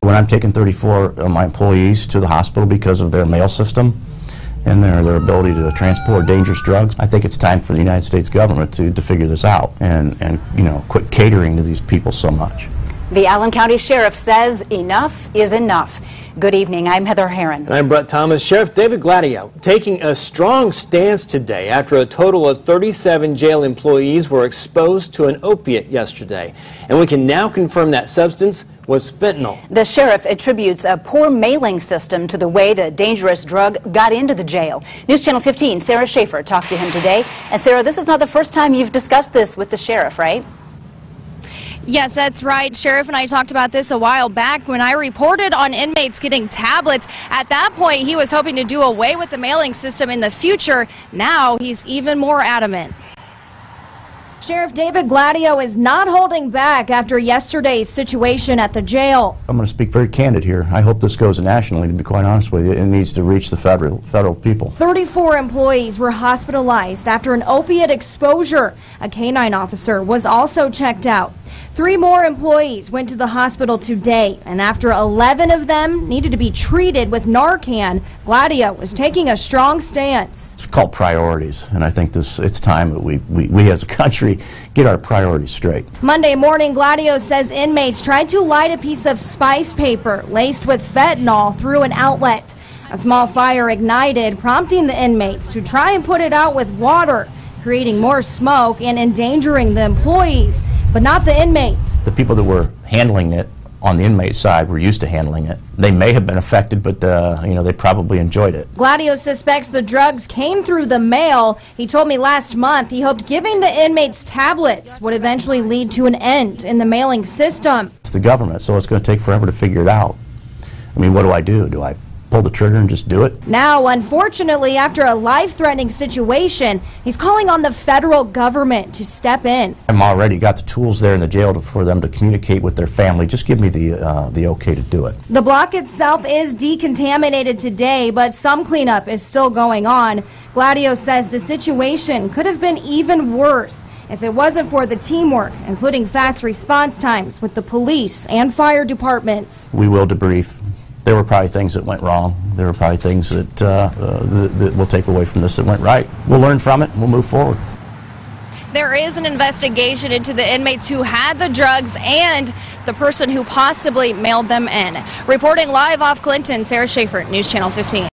When I'm taking 34 of my employees to the hospital because of their mail system and their ability to transport dangerous drugs, I think it's time for the United States government to figure this out and quit catering to these people so much. The Allen County Sheriff says enough is enough. Good evening, I'm Heather Herron. And I'm Brett Thomas. Sheriff David Gladio taking a strong stance today after a total of 37 jail employees were exposed to an opiate yesterday. And we can now confirm that substance was fentanyl. The sheriff attributes a poor mailing system to the way the dangerous drug got into the jail. News Channel 15, Sarah Schaefer talked to him today. And Sarah, this is not the first time you've discussed this with the sheriff, right? Yes, that's right. Sheriff and I talked about this a while back when I reported on inmates getting tablets. At that point, he was hoping to do away with the mailing system in the future. Now he's even more adamant. Sheriff David Gladio is not holding back after yesterday's situation at the jail. I'm going to speak very candid here. I hope this goes nationally, to be quite honest with you. It needs to reach the federal people. 34 employees were hospitalized after an opiate exposure. A canine officer was also checked out. 3 more employees went to the hospital today, and after 11 of them needed to be treated with Narcan, Gladio was taking a strong stance. It's called priorities, and I think it's time that we as a country get our priorities straight. Monday morning, Gladio says inmates tried to light a piece of spice paper laced with fentanyl through an outlet. A small fire ignited, prompting the inmates to try and put it out with water, creating more smoke and endangering the employees, but not the inmates. The people that were handling it on the inmate side were used to handling it. They may have been affected, but they probably enjoyed it. Gladio suspects the drugs came through the mail. He told me last month he hoped giving the inmates tablets would eventually lead to an end in the mailing system. It's the government, so it's going to take forever to figure it out. I mean, what do? Do I pull the trigger and just do it? Now, unfortunately, after a life-threatening situation, he's calling on the federal government to step in. I've already got the tools there in the jail for them to communicate with their family. Just give me the okay to do it. The block itself is decontaminated today, but some cleanup is still going on. Gladio says the situation could have been even worse if it wasn't for the teamwork, including fast response times with the police and fire departments. We will debrief. There were probably things that went wrong. There were probably things that we'll take away from this that went right. We'll learn from it and we'll move forward. There is an investigation into the inmates who had the drugs and the person who possibly mailed them in. Reporting live off Clinton, Sarah Schaefer, News Channel 15.